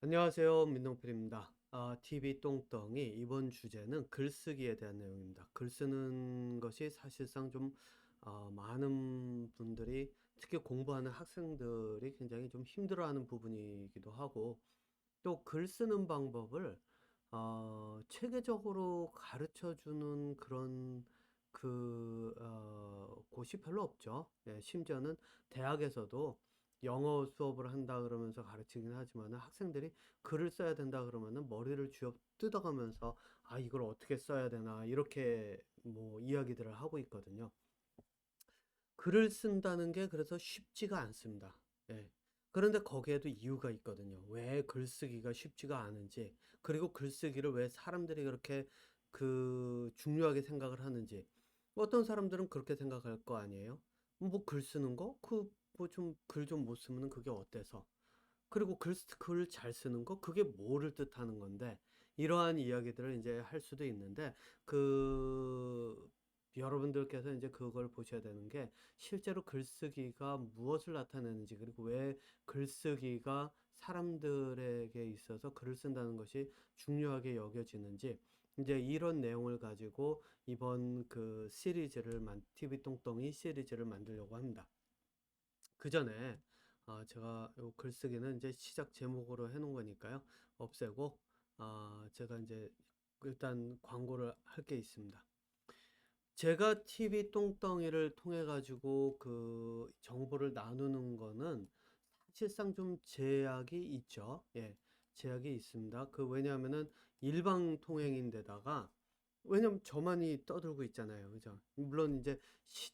안녕하세요. 민동필입니다. TV 똥덩이 이번 주제는 글쓰기에 대한 내용입니다. 글 쓰는 것이 사실상 좀 많은 분들이 특히 공부하는 학생들이 굉장히 좀 힘들어하는 부분이기도 하고 또 글 쓰는 방법을 체계적으로 가르쳐 주는 그런 곳이 별로 없죠. 예, 심지어는 대학에서도 영어 수업을 한다 그러면서 가르치긴 하지만 학생들이 글을 써야 된다 그러면은 머리를 쥐어 뜯어가면서 이걸 어떻게 써야 되나 이렇게 뭐 이야기들을 하고 있거든요. 글을 쓴다는 게 그래서 쉽지가 않습니다. 예. 그런데 거기에도 이유가 있거든요. 왜 글쓰기가 쉽지가 않은지, 그리고 글쓰기를 왜 사람들이 그렇게 중요하게 생각을 하는지. 어떤 사람들은 그렇게 생각할 거 아니에요? 뭐 글 쓰는 거? 뭐 좀 글 좀 못 쓰면 그게 어때서? 그리고 글 잘 쓰는 거? 그게 뭐를 뜻하는 건데? 이러한 이야기들을 이제 할 수도 있는데, 여러분들께서 이제 그걸 보셔야 되는 게, 실제로 글쓰기가 무엇을 나타내는지, 그리고 왜 글쓰기가 사람들에게 있어서 글을 쓴다는 것이 중요하게 여겨지는지, 이제 이런 내용을 가지고 이번 TV 똥똥이 시리즈를 만들려고 합니다. 그 전에 제가 요 글쓰기는 이제 시작 제목으로 해놓은 거니까요. 없애고 제가 이제 일단 광고를 할 게 있습니다. 제가 TV 똥덩이를 통해 가지고 그 정보를 나누는 거는 사실상 좀 제약이 있죠. 예, 제약이 있습니다. 왜냐하면은 일방 통행인데다가 왜냐면 저만이 떠들고 있잖아요. 그죠? 물론 이제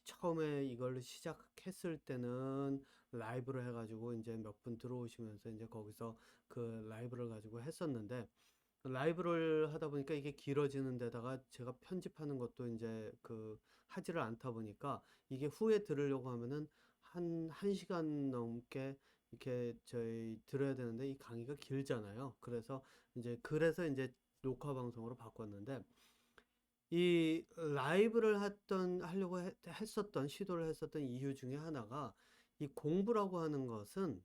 처음에 이걸 시작했을 때는 라이브로 해가지고 이제 몇 분 들어오시면서 이제 거기서 그 라이브를 가지고 했었는데 라이브를 하다 보니까 이게 길어지는 데다가 제가 편집하는 것도 이제 하지를 않다 보니까 이게 후에 들으려고 하면은 한 시간 넘게 이렇게 저희 들어야 되는데 이 강의가 길잖아요. 그래서 이제 녹화 방송으로 바꿨는데 이 라이브를 시도를 했었던 이유 중에 하나가 이 공부라고 하는 것은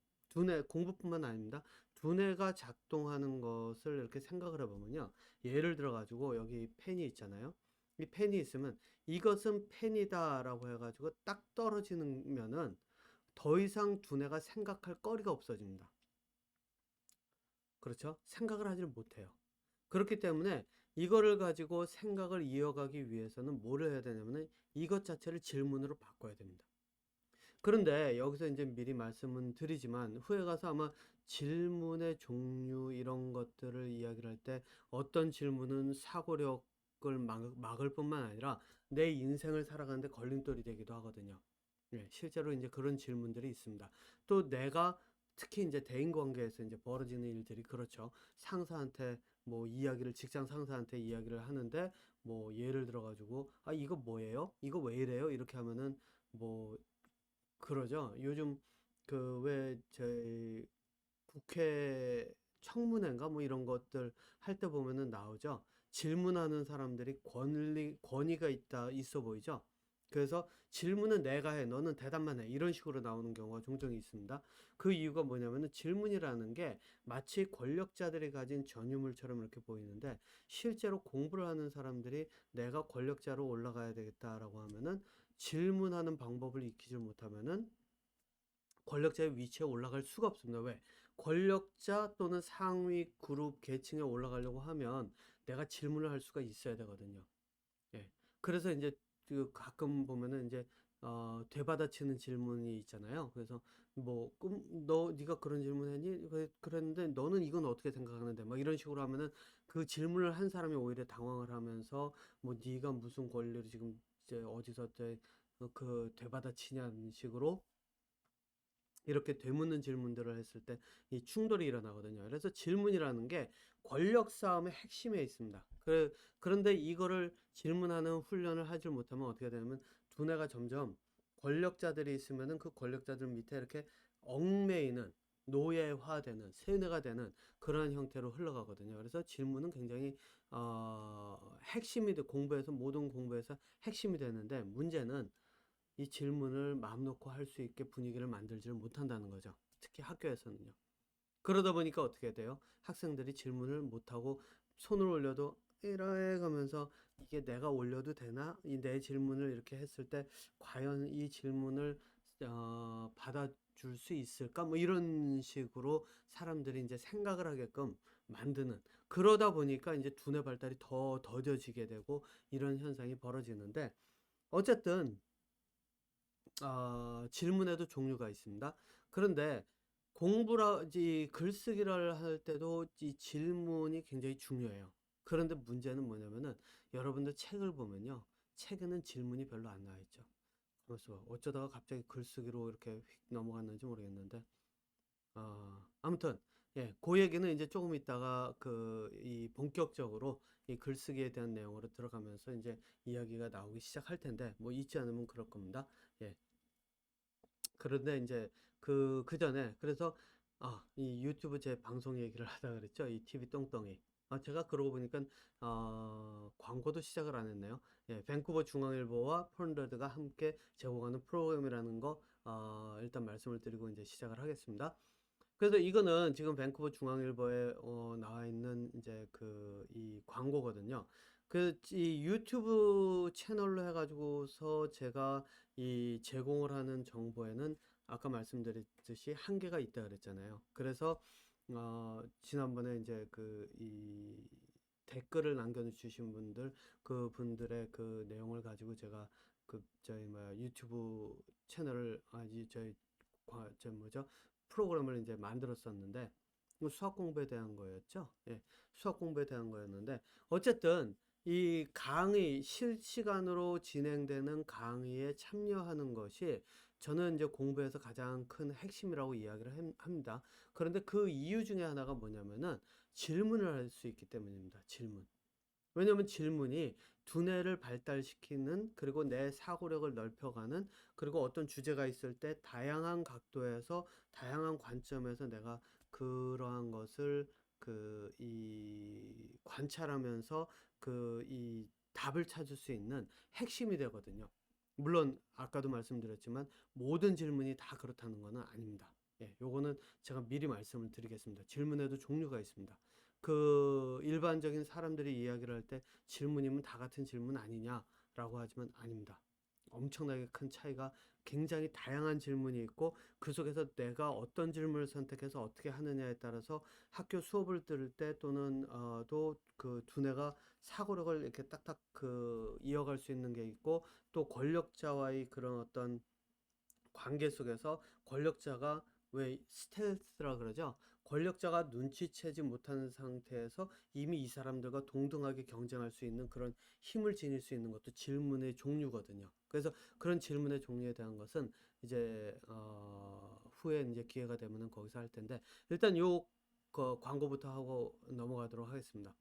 공부뿐만 아닙니다. 두뇌가 작동하는 것을 이렇게 생각을 해보면요. 예를 들어 가지고 여기 펜이 있잖아요. 이 펜이 있으면 이것은 펜이다라고 해가지고 딱 떨어지면은 더 이상 두뇌가 생각할 거리가 없어집니다. 그렇죠? 생각을 하지를 못해요. 그렇기 때문에 이거를 가지고 생각을 이어가기 위해서는 뭐를 해야 되냐면은 이것 자체를 질문으로 바꿔야 됩니다. 그런데 여기서 이제 미리 말씀은 드리지만 후에 가서 아마 질문의 종류 이런 것들을 이야기를 할 때 어떤 질문은 사고력을 막을 뿐만 아니라 내 인생을 살아가는데 걸림돌이 되기도 하거든요. 네, 실제로 이제 그런 질문들이 있습니다. 또 내가 특히 이제 대인 관계에서 이제 벌어지는 일들이 그렇죠. 상사한테 뭐 직장 상사한테 이야기를 하는데 뭐 예를 들어 가지고 이거 뭐예요? 이거 왜 이래요? 이렇게 하면은 뭐 그러죠. 요즘 왜 저희 국회 청문회인가 뭐 이런 것들 할 때 보면은 나오죠. 질문하는 사람들이 권위가 있어 보이죠. 그래서 질문은 내가 해, 너는 대답만 해. 이런 식으로 나오는 경우가 종종 있습니다. 그 이유가 뭐냐면은 질문이라는 게 마치 권력자들이 가진 전유물처럼 이렇게 보이는데 실제로 공부를 하는 사람들이 내가 권력자로 올라가야 되겠다라고 하면은 질문하는 방법을 익히지 못하면은 권력자의 위치에 올라갈 수가 없습니다. 왜? 권력자 또는 상위 그룹 계층에 올라가려고 하면 내가 질문을 할 수가 있어야 되거든요. 예. 그래서 이제 가끔 보면은 이제 되받아치는 질문이 있잖아요. 그래서 뭐 네가 그런 질문했니? 그랬는데 너는 이건 어떻게 생각하는데? 막 이런 식으로 하면은 그 질문을 한 사람이 오히려 당황을 하면서 뭐 네가 무슨 권리로 지금 이제 어디서 되받아치냐는 식으로 이렇게 되묻는 질문들을 했을 때 이 충돌이 일어나거든요. 그래서 질문이라는 게 권력 싸움의 핵심에 있습니다. 그런데 이거를 질문하는 훈련을 하지 못하면 어떻게 되냐면 두뇌가 점점 권력자들이 있으면은 그 권력자들 밑에 이렇게 얽매이는 노예화되는 세뇌가 되는 그러한 형태로 흘러가거든요. 그래서 질문은 굉장히 공부에서 모든 공부에서 핵심이 되는데 문제는 이 질문을 마음 놓고 할 수 있게 분위기를 만들지를 못한다는 거죠. 특히 학교에서는요. 그러다 보니까 어떻게 돼요? 학생들이 질문을 못하고 손을 올려도 이래 가면서 이게 내가 올려도 되나? 이 내 질문을 이렇게 했을 때 과연 이 질문을 받아줄 수 있을까? 뭐 이런 식으로 사람들이 이제 생각을 하게끔 만드는, 그러다 보니까 이제 두뇌 발달이 더 더뎌지게 되고 이런 현상이 벌어지는데, 어쨌든 질문에도 종류가 있습니다. 그런데 이 글쓰기를 할 때도 이 질문이 굉장히 중요해요. 그런데 문제는 뭐냐면은, 여러분들 책을 보면요, 책에는 질문이 별로 안 나와 있죠. 그래서 어쩌다가 갑자기 글쓰기로 이렇게 휙 넘어갔는지 모르겠는데, 아무튼 예, 그 얘기는 이제 조금 있다가 이 본격적으로 이 글쓰기에 대한 내용으로 들어가면서 이제 이야기가 나오기 시작할 텐데, 뭐 잊지 않으면 그럴 겁니다. 예. 그런데 이제 그 전에, 그래서 이 유튜브 제 방송 얘기를 하다 그랬죠. 이 TV 똥덩이. 제가 그러고 보니까 광고도 시작을 안 했네요. 예, 밴쿠버 중앙일보와 폰러드가 함께 제공하는 프로그램이라는 거 일단 말씀을 드리고 이제 시작을 하겠습니다. 그래서 이거는 지금 밴쿠버 중앙일보에 나와 있는 이제 이 광고거든요. 이 유튜브 채널로 해가지고서 제가 이 제공을 하는 정보에는 아까 말씀드렸듯이 한계가 있다 그랬잖아요. 그래서 지난번에 이제 이 댓글을 남겨주신 분들, 그 분들의 그 내용을 가지고 제가 저희 뭐야 유튜브 채널을 저희 저 뭐죠 프로그램을 이제 만들었었는데, 이거 수학 공부에 대한 거였죠. 예, 수학 공부에 대한 거였는데, 어쨌든 이 강의, 실시간으로 진행되는 강의에 참여하는 것이 저는 이제 공부에서 가장 큰 핵심이라고 이야기를 합니다. 그런데 그 이유 중에 하나가 뭐냐면은 질문을 할 수 있기 때문입니다. 질문. 왜냐면 질문이 두뇌를 발달시키는, 그리고 내 사고력을 넓혀가는, 그리고 어떤 주제가 있을 때 다양한 각도에서 다양한 관점에서 내가 그러한 것을 이 관찰하면서 이 답을 찾을 수 있는 핵심이 되거든요. 물론 아까도 말씀드렸지만 모든 질문이 다 그렇다는 것은 아닙니다. 예, 요거는 제가 미리 말씀을 드리겠습니다. 질문에도 종류가 있습니다. 일반적인 사람들이 이야기를 할 때 질문이면 다 같은 질문 아니냐라고 하지만 아닙니다. 엄청나게 큰 차이가, 굉장히 다양한 질문이 있고, 그 속에서 내가 어떤 질문을 선택해서 어떻게 하느냐에 따라서 학교 수업을 들을 때 또는 또 두뇌가 사고력을 이렇게 딱딱 이어갈 수 있는 게 있고, 또 권력자와의 그런 어떤 관계 속에서 권력자가 왜 스텔스라 그러죠? 권력자가 눈치채지 못하는 상태에서 이미 이 사람들과 동등하게 경쟁할 수 있는 그런 힘을 지닐 수 있는 것도 질문의 종류거든요. 그래서 그런 질문의 종류에 대한 것은 이제 후에 이제 기회가 되면은 거기서 할 텐데, 일단 광고부터 하고 넘어가도록 하겠습니다.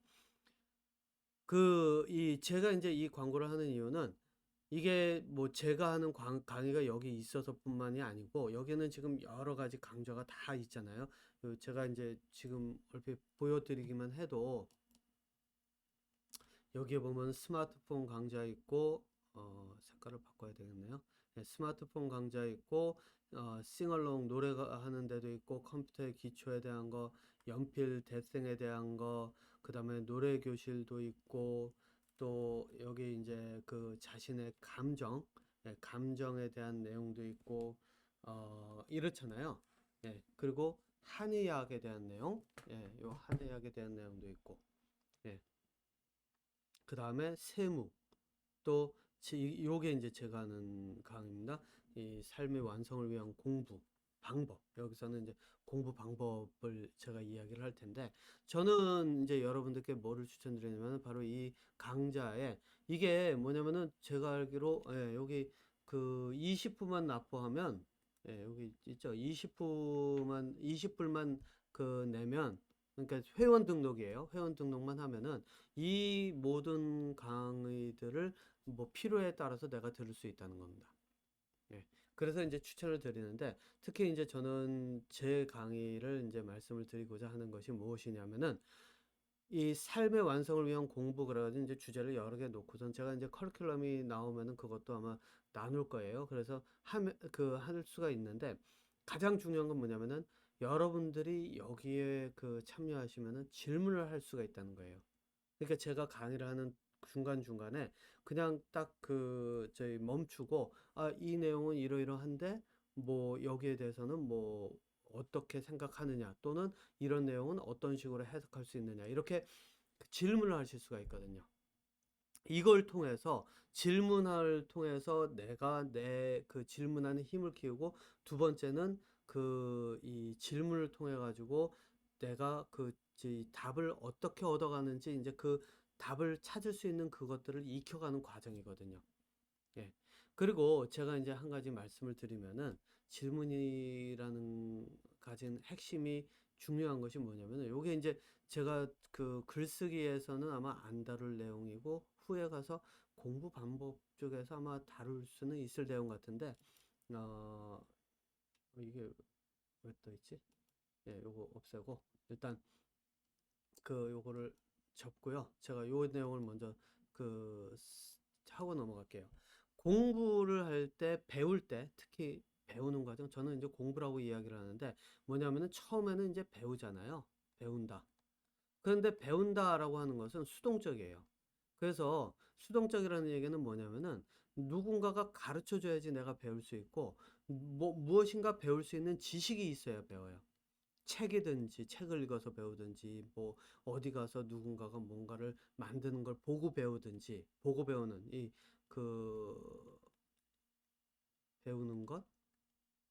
제가 이제 이 광고를 하는 이유는, 이게 뭐 제가 하는 강의가 여기 있어서 뿐만이 아니고, 여기는 지금 여러 가지 강좌가 다 있잖아요. 제가 이제 지금 얼핏 보여드리기만 해도, 여기에 보면 스마트폰 강좌 있고, 색깔을 바꿔야 되겠네요. 네, 스마트폰 강좌 있고, 싱얼롱 노래가 하는 데도 있고, 컴퓨터의 기초에 대한 거, 연필 대생에 대한 거, 그 다음에 노래 교실도 있고, 또 여기 이제 자신의 감정에 대한 내용도 있고, 이렇잖아요. 예, 그리고 한의학에 대한 내용, 예, 요 한의학에 대한 내용도 있고, 예, 그 다음에 세무, 또 요게 이제 제가 하는 강의입니다. 이 삶의 완성을 위한 공부 방법. 여기서는 이제 공부 방법을 제가 이야기를 할 텐데, 저는 이제 여러분들께 뭐를 추천드리냐면 바로 이 강좌에, 이게 뭐냐면은 제가 알기로 여기 20분만 납부하면, 여기 있죠. 20불만 내면, 그러니까 회원 등록이에요. 회원 등록만 하면은 이 모든 강의들을 뭐 필요에 따라서 내가 들을 수 있다는 겁니다. 예. 그래서 이제 추천을 드리는데, 특히 이제 저는 제 강의를 이제 말씀을 드리고자 하는 것이 무엇이냐면은, 이 삶의 완성을 위한 공부, 그래가지고 이제 주제를 여러 개 놓고선 제가 이제 커리큘럼이 나오면은 그것도 아마 나눌 거예요. 그래서 할 수가 있는데, 가장 중요한 건 뭐냐면은 여러분들이 여기에 그 참여하시면은 질문을 할 수가 있다는 거예요. 그러니까 제가 강의를 하는 중간중간에 그냥 딱 그 저희 멈추고 아, 이 내용은 이러이러한데 뭐 여기에 대해서는 뭐 어떻게 생각하느냐 또는 이런 내용은 어떤 식으로 해석할 수 있느냐 이렇게 질문을 하실 수가 있거든요. 이걸 통해서 질문을 통해서 내가 내 그 질문하는 힘을 키우고 두 번째는 그 이 질문을 통해 가지고 내가 그 답을 어떻게 얻어가는지 이제 그 답을 찾을 수 있는 그것들을 익혀가는 과정이거든요. 예. 그리고 제가 이제 한 가지 말씀을 드리면은 질문이라는 가진 핵심이 중요한 것이 뭐냐면은 요게 이제 제가 그 글쓰기에서는 아마 안 다룰 내용이고 후에 가서 공부 방법 쪽에서 아마 다룰 수는 있을 내용 같은데 어 이게 왜 떠 있지? 예, 요거 없애고 일단 그 요거를 접고요. 제가 요 내용을 먼저 그 하고 넘어갈게요. 공부를 할 때, 배울 때, 특히 배우는 과정, 저는 이제 공부라고 이야기를 하는데 뭐냐면은 처음에는 이제 배우잖아요. 배운다. 그런데 배운다라고 하는 것은 수동적이에요. 그래서 수동적이라는 얘기는 뭐냐면은 누군가가 가르쳐 줘야지 내가 배울 수 있고 뭐 무엇인가 배울 수 있는 지식이 있어야 배워요. 책이든지 책을 읽어서 배우든지 뭐 어디 가서 누군가가 뭔가를 만드는 걸 보고 배우든지 보고 배우는 이 그 배우는 것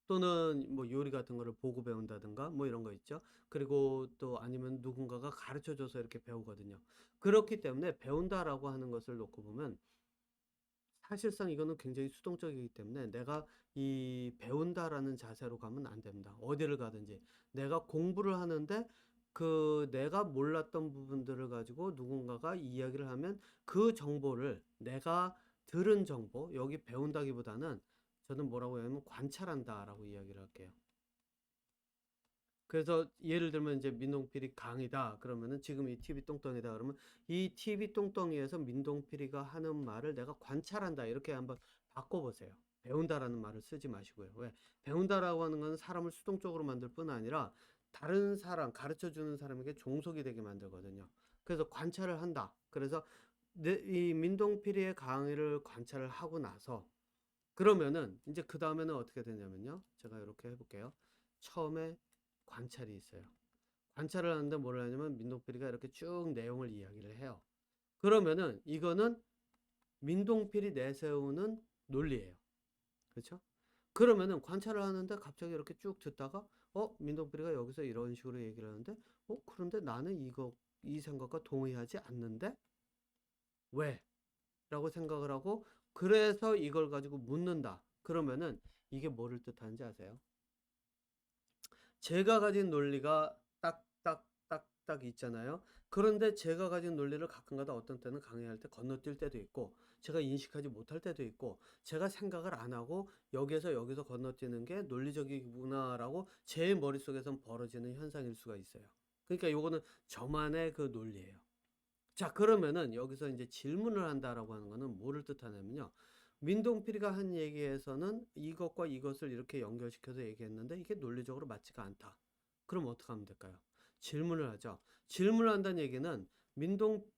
또는 뭐 요리 같은 거를 보고 배운다든가 뭐 이런 거 있죠. 그리고 또 아니면 누군가가 가르쳐 줘서 이렇게 배우거든요. 그렇기 때문에 배운다라고 하는 것을 놓고 보면 사실상 이거는 굉장히 수동적이기 때문에 내가 이 배운다라는 자세로 가면 안 됩니다. 어디를 가든지. 내가 공부를 하는데 그 내가 몰랐던 부분들을 가지고 누군가가 이야기를 하면 그 정보를 내가 들은 정보, 여기 배운다기보다는 저는 뭐라고 하냐면 관찰한다라고 이야기를 할게요. 그래서 예를 들면 이제 민동필이 강이다 그러면은 지금 이 TV 똥덩이다 그러면 이 TV 똥덩이에서 민동필이가 하는 말을 내가 관찰한다 이렇게 한번 바꿔보세요. 배운다라는 말을 쓰지 마시고요. 왜? 배운다라고 하는 건 사람을 수동적으로 만들 뿐 아니라 다른 사람 가르쳐 주는 사람에게 종속이 되게 만들거든요. 그래서 관찰을 한다. 그래서 이 민동필이의 강의를 관찰을 하고 나서 그러면은 이제 그 다음에는 어떻게 되냐면요. 제가 이렇게 해볼게요. 처음에 관찰이 있어요. 관찰을 하는데 뭘 하냐면 민동필이가 이렇게 쭉 내용을 이야기를 해요. 그러면은 이거는 민동필이 내세우는 논리예요. 그렇죠? 그러면은 관찰을 하는데 갑자기 이렇게 쭉 듣다가 민동필이가 여기서 이런 식으로 얘기를 하는데 그런데 나는 이 생각과 동의하지 않는데 왜? 라고 생각을 하고 그래서 이걸 가지고 묻는다. 그러면은 이게 뭐를 뜻하는지 아세요? 제가 가진 논리가 딱 있잖아요. 그런데 제가 가진 논리를 가끔가다 어떤 때는 강의할 때 건너뛸 때도 있고, 제가 인식하지 못할 때도 있고, 제가 생각을 안 하고 여기서 건너뛰는 게 논리적이구나라고 제 머릿속에선 벌어지는 현상일 수가 있어요. 그러니까 요거는 저만의 그 논리예요. 자, 그러면은 여기서 이제 질문을 한다라고 하는 거는 뭐를 뜻하냐면요. 민동필이가 한 얘기에서는 이것과 이것을 이렇게 연결시켜서 얘기했는데 이게 논리적으로 맞지가 않다. 그럼 어떻게 하면 될까요? 질문을 하죠. 질문을 한다는 얘기는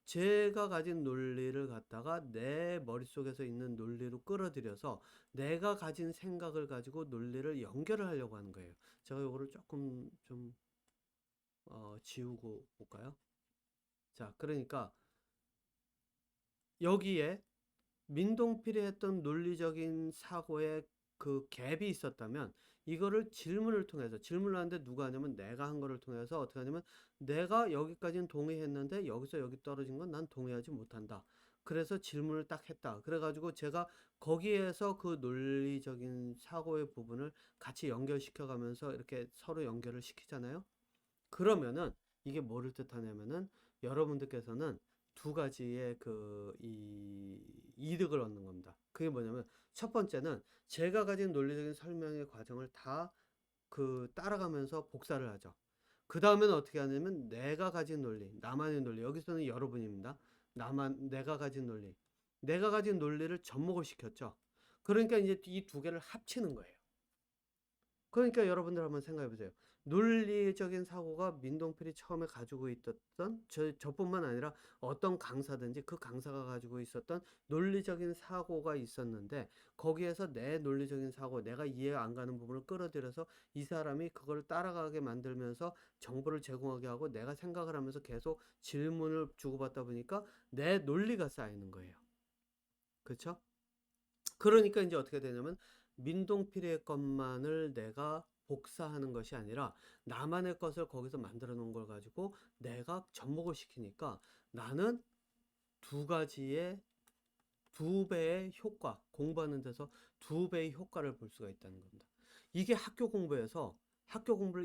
제가 가진 논리를 갖다가 내 머릿속에서 있는 논리로 끌어들여서 내가 가진 생각을 가지고 논리를 연결을 하려고 하는 거예요. 제가 이거를 조금 좀 지우고 볼까요? 자, 그러니까 여기에 민동필이 했던 논리적인 사고에 그 갭이 있었다면 이거를 질문을 통해서 질문을 하는데 누가 하냐면 내가 한 거를 통해서 어떻게 하냐면 내가 여기까지는 동의했는데 여기서 여기 떨어진 건 난 동의하지 못한다. 그래서 질문을 딱 했다. 그래가지고 제가 거기에서 그 논리적인 사고의 부분을 같이 연결시켜 가면서 이렇게 서로 연결을 시키잖아요. 그러면은 이게 뭐를 뜻하냐면은 여러분들께서는 두 가지의 이득을 얻는 겁니다. 그게 뭐냐면 첫 번째는 제가 가진 논리적인 설명의 과정을 다 따라가면서 복사를 하죠. 그 다음에는 어떻게 하냐면 내가 가진 논리, 나만의 논리, 여기서는 여러분입니다. 내가 가진 논리. 내가 가진 논리를 접목을 시켰죠. 그러니까 이제 이 두 개를 합치는 거예요. 그러니까 여러분들 한번 생각해 보세요. 논리적인 사고가 민동필이 처음에 가지고 있었던 저뿐만 아니라 어떤 강사든지 그 강사가 가지고 있었던 논리적인 사고가 있었는데 거기에서 내 논리적인 사고, 내가 이해 안 가는 부분을 끌어들여서 이 사람이 그걸 따라가게 만들면서 정보를 제공하게 하고 내가 생각을 하면서 계속 질문을 주고받다 보니까 내 논리가 쌓이는 거예요. 그렇죠? 그러니까 이제 어떻게 되냐면 민동필의 것만을 내가 복사하는 것이 아니라 나만의 것을 거기서 만들어 놓은 걸 가지고 내가 접목을 시키니까 나는 두 가지의 두 배의 효과, 공부하는 데서 두 배의 효과를 볼 수가 있다는 겁니다. 이게 학교 공부를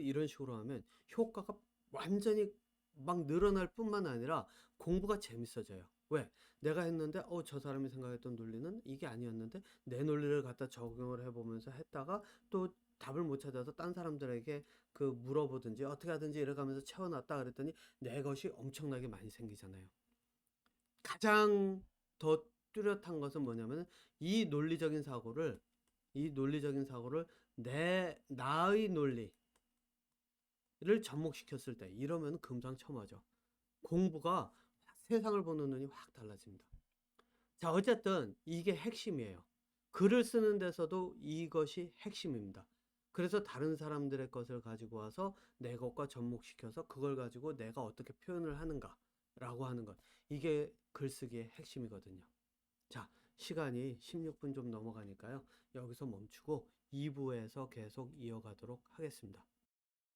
이런 식으로 하면 효과가 완전히 막 늘어날 뿐만 아니라 공부가 재밌어져요. 왜? 내가 했는데 저 사람이 생각했던 논리는 이게 아니었는데 내 논리를 갖다 적용을 해보면서 했다가 또 답을 못 찾아서 딴 사람들에게 그 물어보든지 어떻게 하든지 이래가면서 채워놨다 그랬더니 내 것이 엄청나게 많이 생기잖아요. 가장 더 뚜렷한 것은 뭐냐면 이 논리적인 사고를 나의 논리를 접목시켰을 때 이러면 금상첨화죠. 공부가 세상을 보는 눈이 확 달라집니다. 자, 어쨌든 이게 핵심이에요. 글을 쓰는 데서도 이것이 핵심입니다. 그래서 다른 사람들의 것을 가지고 와서 내 것과 접목시켜서 그걸 가지고 내가 어떻게 표현을 하는가라고 하는 것. 이게 글쓰기의 핵심이거든요. 자, 시간이 16분 좀 넘어가니까요. 여기서 멈추고 2부에서 계속 이어가도록 하겠습니다.